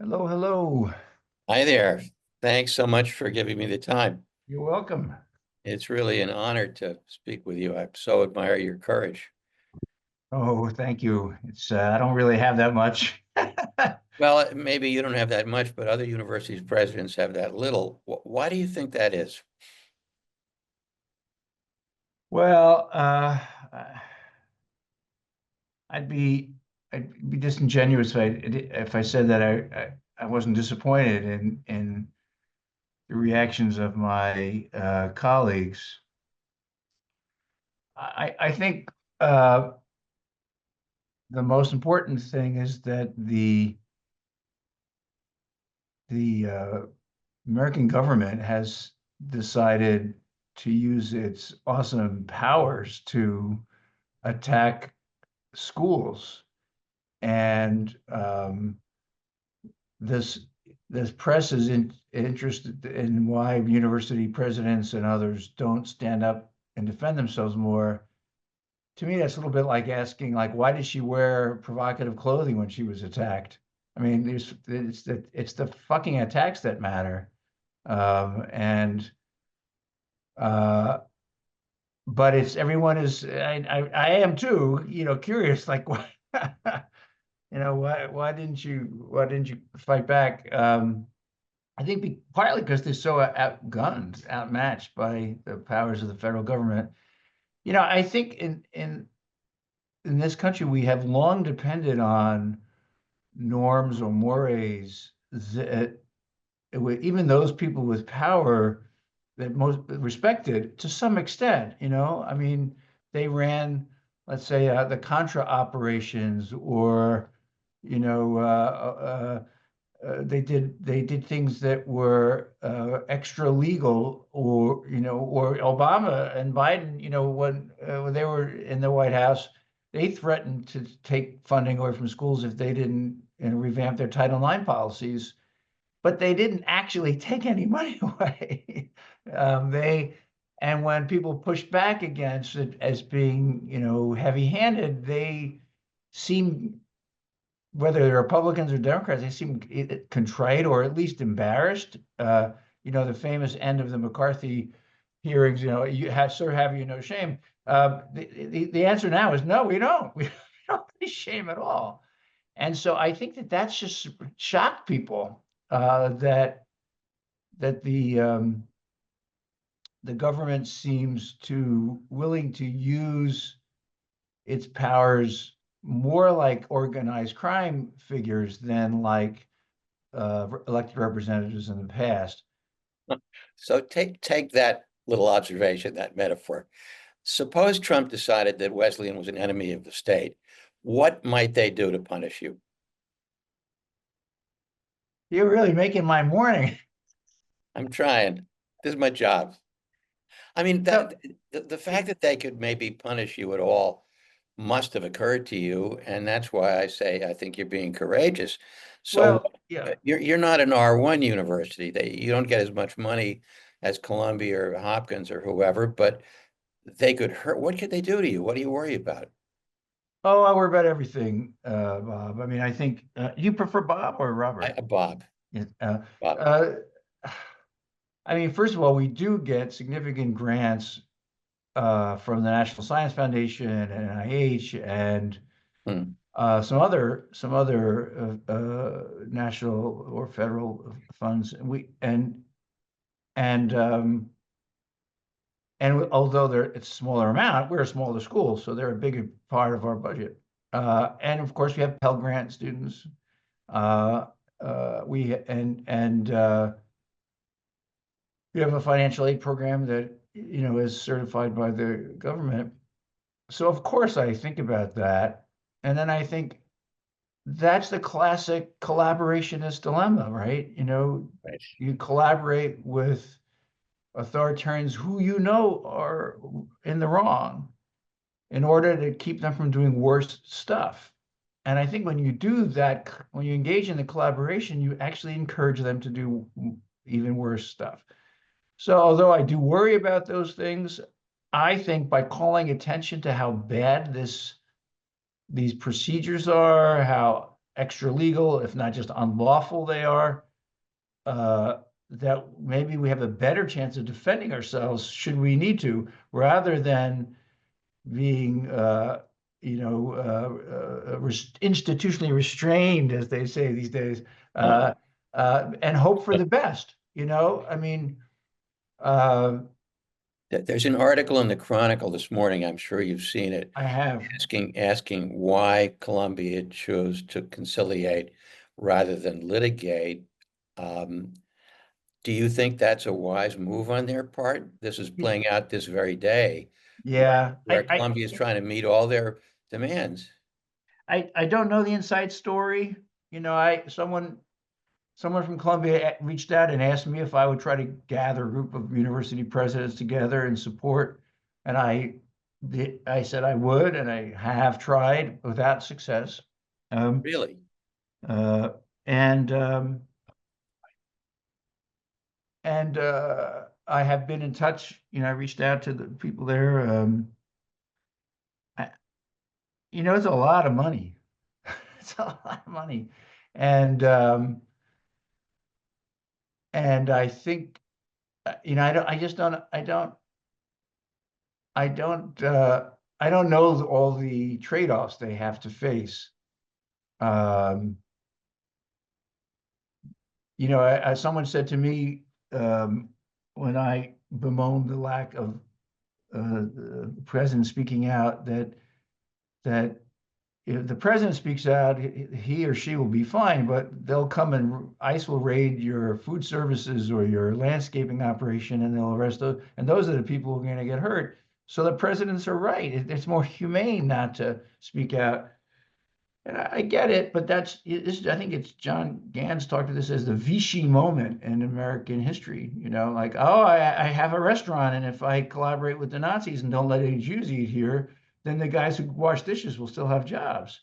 Hello, hello. Hi there. Thanks so much for giving me the time. You're welcome. It's really an honor to speak with you. I so admire your courage. Oh, thank you. It's I don't really have that much. Well, maybe you don't have that much, but other universities' presidents have that little. Why do you think that is? Well, I'd be I'd be disingenuous if I said that I wasn't disappointed in the reactions of my colleagues. I think the most important thing is that the American government has decided to use its awesome powers to attack schools. And this this press is interested in why university presidents and others don't stand up and defend themselves more. To me, that's a little bit like asking, like, why did she wear provocative clothing when she was attacked? I mean, it's the fucking attacks that matter. And uh, but it's everyone is I am too, curious, like what why didn't you fight back? I think partly because they're so outgunned, outmatched by the powers of the federal government. I think in this country we have long depended on norms or mores that even those people with power that most respected to some extent. I mean, they ran, let's say, the Contra operations, or they did things that were extra legal, or Obama and Biden, when they were in the White House, they threatened to take funding away from schools if they didn't, revamp their Title IX policies, but they didn't actually take any money away. They and when people pushed back against it as being, heavy-handed, they seem, whether they're Republicans or Democrats, they seem contrite or at least embarrassed. The famous end of the McCarthy hearings, you have, sir, have you no shame? The answer now is no, we don't. We don't have any shame at all. And so I think that that's just shocked people, that the government seems to willing to use its powers more like organized crime figures than like elected representatives in the past. So take that little observation, that metaphor. Suppose Trump decided that Wesleyan was an enemy of the state. What might they do to punish you? You're really making my morning. I'm trying. This is my job. I mean, So, the fact that they could maybe punish you at all must have occurred to you, and that's why I say I think you're being courageous. So well, yeah. you're not an R1 university. You don't get as much money as Columbia or Hopkins or whoever, but they could hurt. What could they do to you? What do you worry about? Oh, I worry about everything, Bob. I mean, I think you prefer Bob or Robert? Bob, Yeah, Bob. uh, I mean, first of all, we do get significant grants from the National Science Foundation and NIH and Hmm. some other national or federal funds. And although it's a smaller amount, we're a smaller school, so they're a bigger part of our budget. And of course, we have Pell Grant students. Uh, we and We have a financial aid program that is certified by the government. So of course I think about that, and then I think that's the classic collaborationist dilemma, right? Right. You collaborate with authoritarians who are in the wrong in order to keep them from doing worse stuff. And I think when you do that, when you engage in the collaboration, you actually encourage them to do even worse stuff. So although I do worry about those things, I think by calling attention to how bad these procedures are, how extra legal, if not just unlawful they are, that maybe we have a better chance of defending ourselves should we need to, rather than being, institutionally restrained, as they say these days, Uh, and hope for the best. I mean, uh, there's an article in the Chronicle this morning, I'm sure you've seen it, I have. asking why Columbia chose to conciliate rather than litigate. Um, do you think that's a wise move on their part? This is playing out this very day, Yeah, where Columbia is trying to meet all their demands. I don't know the inside story. I someone from Columbia reached out and asked me if I would try to gather a group of university presidents together and support, and I said I would, and I have tried without success. Um, Really? uh, and I have been in touch. I reached out to the people there. I, it's a lot of money. It's a lot of money, and I think I just don't. I don't know all the trade-offs they have to face. Um, someone said to me, when I bemoaned the lack of the president speaking out, that if the president speaks out, he or she will be fine, but they'll come and ICE will raid your food services or your landscaping operation, and they'll arrest those, and those are the people who are going to get hurt. So the presidents are right. It's more humane not to speak out. And I get it, but I think it's John Gans talked to this as the Vichy moment in American history. Like, oh, I have a restaurant, and if I collaborate with the Nazis and don't let any Jews eat here, then the guys who wash dishes will still have jobs.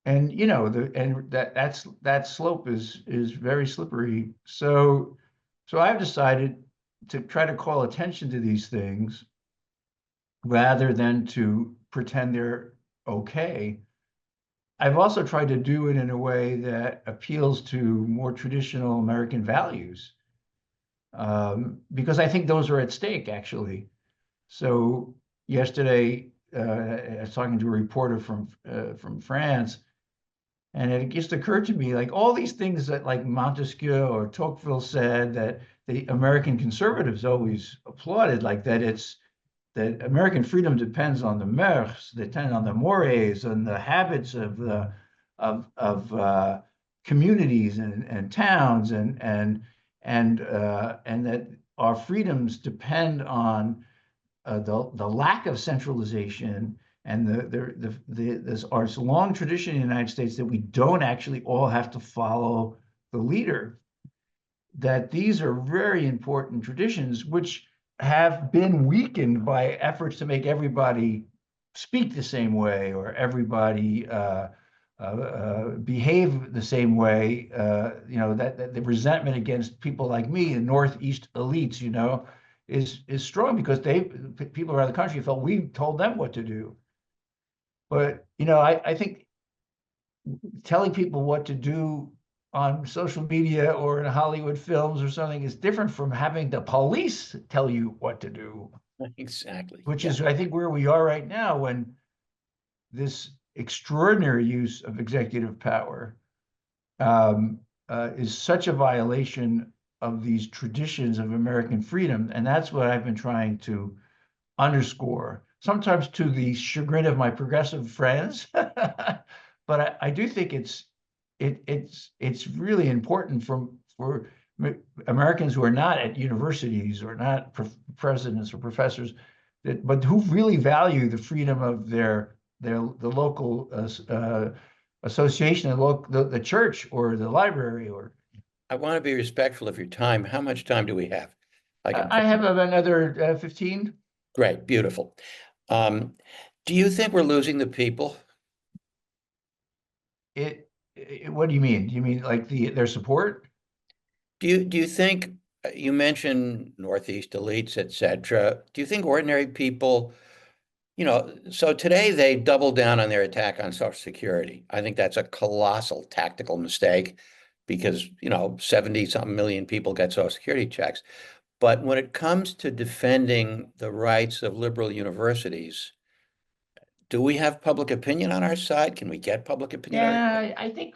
And that slope is very slippery. So I've decided to try to call attention to these things rather than to pretend they're okay. I've also tried to do it in a way that appeals to more traditional American values, because I think those are at stake, actually. So yesterday, I was talking to a reporter from France, and it just occurred to me, like all these things that like Montesquieu or Tocqueville said that the American conservatives always applauded, like that American freedom depends on the mœurs, depends on the mores, on the habits of the of communities and towns, and that our freedoms depend on the lack of centralization and this our long tradition in the United States that we don't actually all have to follow the leader. That these are very important traditions, which have been weakened by efforts to make everybody speak the same way or everybody behave the same way. That the resentment against people like me, the Northeast elites, is strong because people around the country felt we told them what to do. But I think telling people what to do on social media or in Hollywood films or something is different from having the police tell you what to do, Exactly. which Yeah. is, I think, where we are right now when this extraordinary use of executive power is such a violation of these traditions of American freedom. And that's what I've been trying to underscore, sometimes to the chagrin of my progressive friends. But I do think it's really important for Americans who are not at universities or not presidents or professors, but who really value the freedom of the local association, the church or the library. Or I want to be respectful of your time. How much time do we have? I can. I have another 15. Great, beautiful. Um, do you think we're losing the people? What do you mean? Do you mean like their support? Do you think you mentioned Northeast elites, etc. Do you think ordinary people, so today they double down on their attack on Social Security. I think that's a colossal tactical mistake because, 70 something million people get Social Security checks. But when it comes to defending the rights of liberal universities, do we have public opinion on our side? Can we get public opinion on our side? Yeah, I think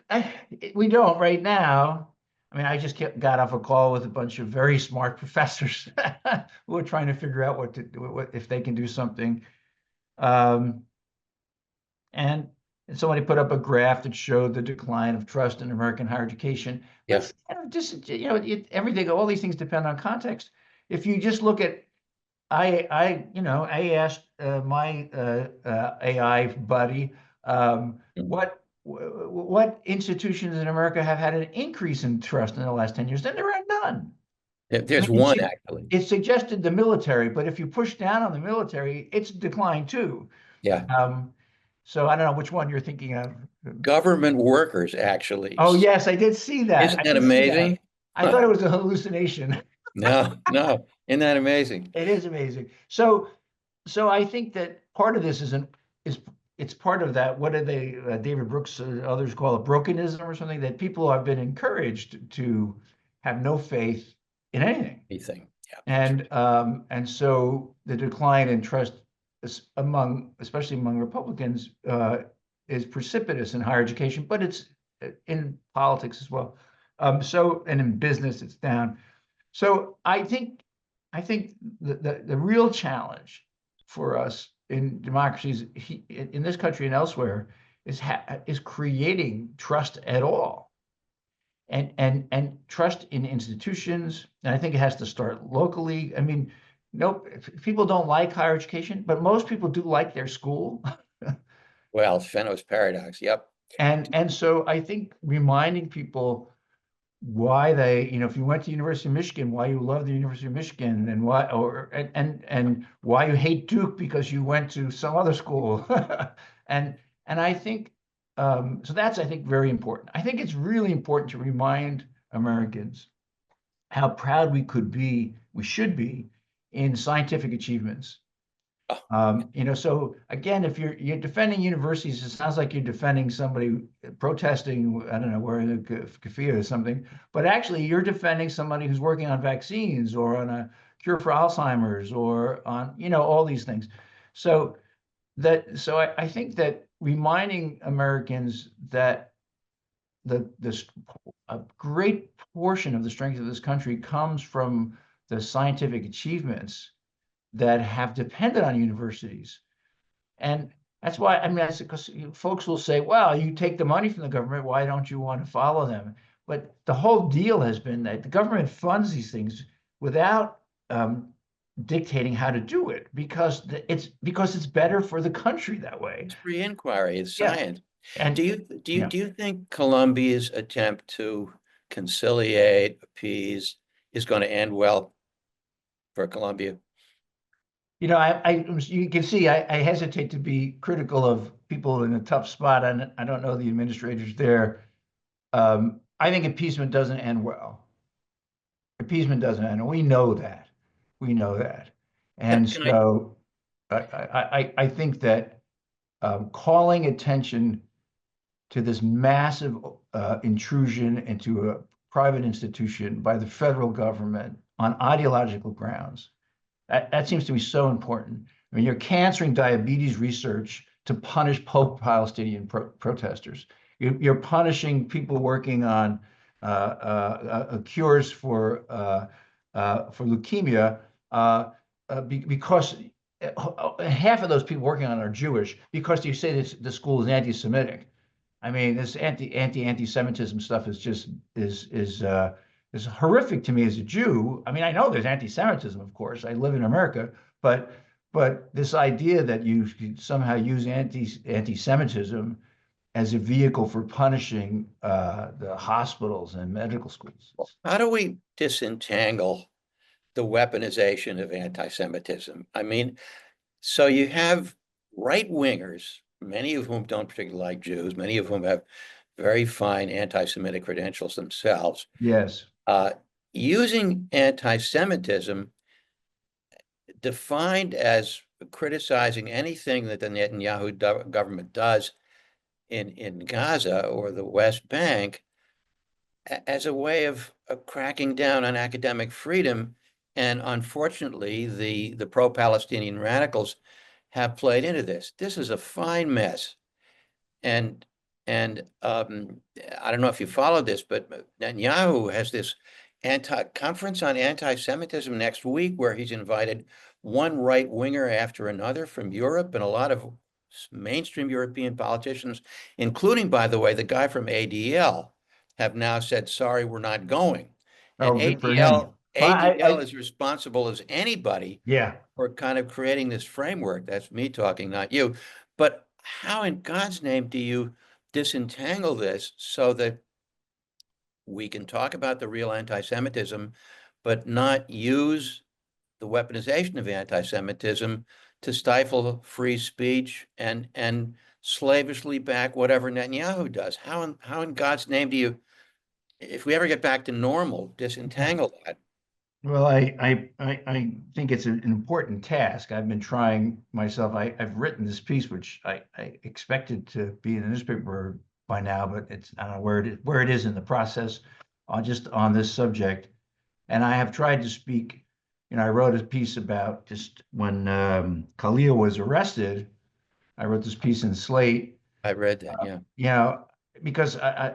we don't right now. I mean, I just got off a call with a bunch of very smart professors who are trying to figure out what to do, what if they can do something. Um, and somebody put up a graph that showed the decline of trust in American higher education. But Yeah. it's kind of just, everything, all these things depend on context. If you just look at, I asked my AI buddy, Mm. what institutions in America have had an increase in trust in the last 10 years? Then there are none. I There's mean, one actually. it suggested the military, but if you push down on the military, it's declined too. Yeah. Um, so I don't know which one you're thinking of. Government workers actually. Oh, yes, I did see that. Isn't I that did see that. amazing? I thought it was a hallucination. No, no. Isn't that amazing? It is amazing. So I think that part of this is it's part of that. What do they, David Brooks, others call it brokenism or something, that people have been encouraged to have no faith in anything. Anything. Yeah, that's right. And so the decline in trust especially among Republicans, is precipitous in higher education, but it's in politics as well. And in business, it's down. So I think the real challenge for us in democracies in this country and elsewhere is creating trust at all, and trust in institutions. And I think it has to start locally. I mean, nope, people don't like higher education, but most people do like their school. Well, Fenno's paradox. Yep. And so I think reminding people why they, if you went to University of Michigan, why you love the University of Michigan, and why, or and why you hate Duke because you went to some other school, and I think, so that's, I think, very important. I think it's really important to remind Americans how proud we should be in scientific achievements. Oh, So again, if you're defending universities, it sounds like you're defending somebody protesting, I don't know, wearing a keffiyeh or something, but actually you're defending somebody who's working on vaccines or on a cure for Alzheimer's or on, all these things. So I think that reminding Americans that this a great portion of the strength of this country comes from the scientific achievements that have depended on universities. And that's why, I mean, because folks will say, well, you take the money from the government, why don't you want to follow them? But the whole deal has been that the government funds these things without dictating how to do it, because it's better for the country that way. it's free inquiry. It's Yeah. science. And yeah, Do you think Columbia's attempt to conciliate, appease, is going to end well for Columbia? you can see I hesitate to be critical of people in a tough spot, and I don't know the administrators there. I think appeasement doesn't end well. Appeasement doesn't end, and we know that. We know that. And Can I? so I think that calling attention to this massive intrusion into a private institution by the federal government on ideological grounds, that seems to be so important. I mean, you're cancering diabetes research to punish pro-Palestinian protesters. You're punishing people working on cures for leukemia, because half of those people working on it are Jewish, because you say the school is anti-Semitic. I mean, this anti-Semitism stuff is horrific to me as a Jew. I mean, I know there's anti-Semitism, of course. I live in America, but this idea that you somehow use anti-Semitism as a vehicle for punishing the hospitals and medical schools. How do we disentangle the weaponization of anti-Semitism? I mean, so you have right-wingers, many of whom don't particularly like Jews, many of whom have very fine anti-Semitic credentials themselves, Yes. using anti-Semitism defined as criticizing anything that the Netanyahu government does in Gaza or the West Bank as a way of cracking down on academic freedom. And unfortunately, the pro-Palestinian radicals have played into this. This is a fine mess. And I don't know if you followed this, but Netanyahu has this conference on anti-Semitism next week, where he's invited one right winger after another from Europe and a lot of mainstream European politicians, including, by the way, the guy from ADL, have now said, sorry, we're not going. And Oh, good for him. Well, ADL is responsible as anybody yeah. for kind of creating this framework. That's me talking, not you. But how in God's name do you disentangle this so that we can talk about the real anti-Semitism, but not use the weaponization of anti-Semitism to stifle free speech and slavishly back whatever Netanyahu does? How in God's name do you, if we ever get back to normal, disentangle that? Well, I think it's an important task. I've been trying myself. I've written this piece, which I expected to be in the newspaper by now, but it's I don't know where it is in the process on just on this subject. And I have tried to speak. I wrote a piece about just when Khalil was arrested. I wrote this piece in Slate. I read that, yeah. You know, because I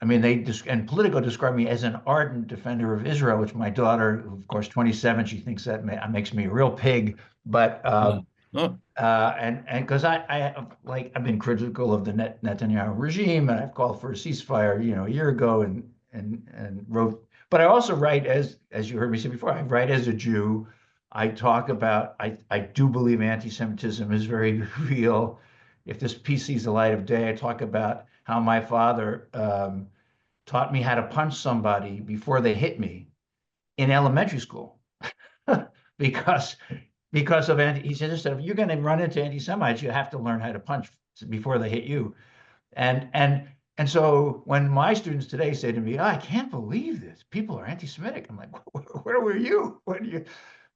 mean, and Politico described me as an ardent defender of Israel, which my daughter, who, of course, 27, she thinks that makes me a real pig. But Oh, oh, and because I've been critical of the Netanyahu regime, and I've called for a ceasefire, a year ago, and wrote. But I also write as you heard me say before, I write as a Jew. I talk about I do believe anti-Semitism is very real. If this piece sees the light of day, I talk about how my father taught me how to punch somebody before they hit me in elementary school because of he said, if you're going to run into anti-Semites, you have to learn how to punch before they hit you. And so when my students today say to me, oh, I can't believe this, people are anti-Semitic, I'm like, where were you?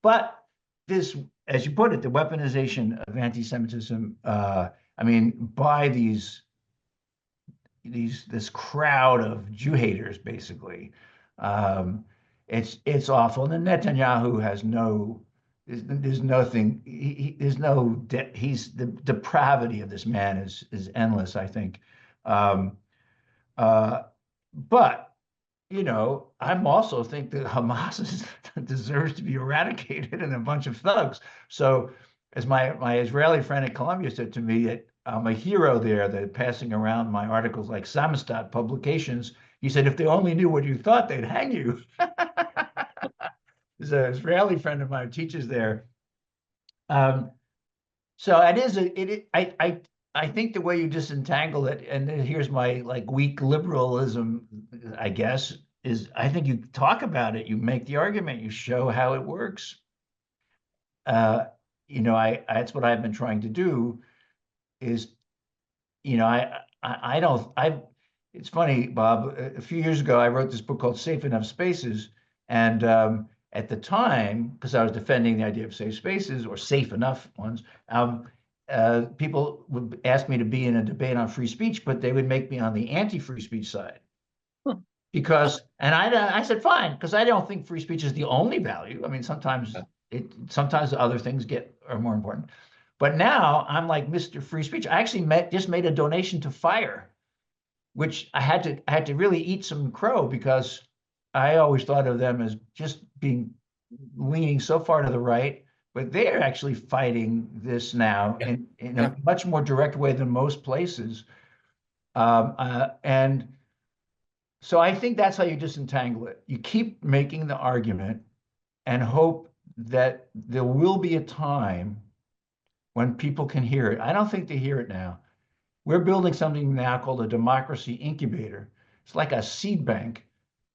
But this, as you put it, the weaponization of anti-Semitism, I mean, by this crowd of Jew haters, basically, it's awful. And Netanyahu has there's nothing. He's the depravity of this man is endless, I think. Um, uh, but I'm also think that deserves to be eradicated and a bunch of thugs. So, as my Israeli friend at Columbia said to me, that I'm a hero there. That passing around my articles like Samizdat publications. He said, if they only knew what you thought, they'd hang you. There's an Israeli friend of mine who teaches there. Um, so it is I think the way you disentangle it, and here's my weak liberalism, I guess, is I think you talk about it, you make the argument, you show how it works. That's what I've been trying to do is, I don't, it's funny, Bob, a few years ago, I wrote this book called Safe Enough Spaces. And at the time, because I was defending the idea of safe spaces or safe enough ones, people would ask me to be in a debate on free speech, but they would make me on the anti-free speech side. And I said, fine, because I don't think free speech is the only value. I mean, sometimes other things are more important. But now I'm like Mr. Free Speech. I actually just made a donation to FIRE, which I had to really eat some crow, because I always thought of them as just leaning so far to the right, but they're actually fighting this now in a much more direct way than most places. And so I think that's how you disentangle it. You keep making the argument and hope that there will be a time when people can hear it. I don't think they hear it now. We're building something now called a democracy incubator. It's like a seed bank.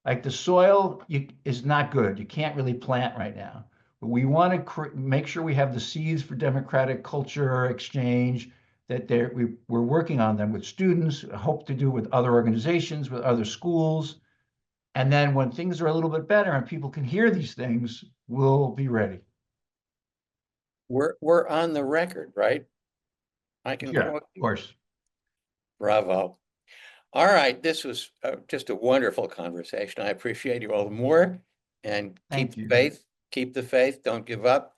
Like the soil is not good. You can't really plant right now. But we want to make sure we have the seeds for democratic culture exchange, that we're working on them with students, hope to do with other organizations, with other schools. And then when things are a little bit better and people can hear these things, we'll be ready. We're on the record, right? I can Yeah, quote of you. course. Bravo. All right, this was just a wonderful conversation. I appreciate you all more, and keep Thank the you. faith, keep the faith, don't give up.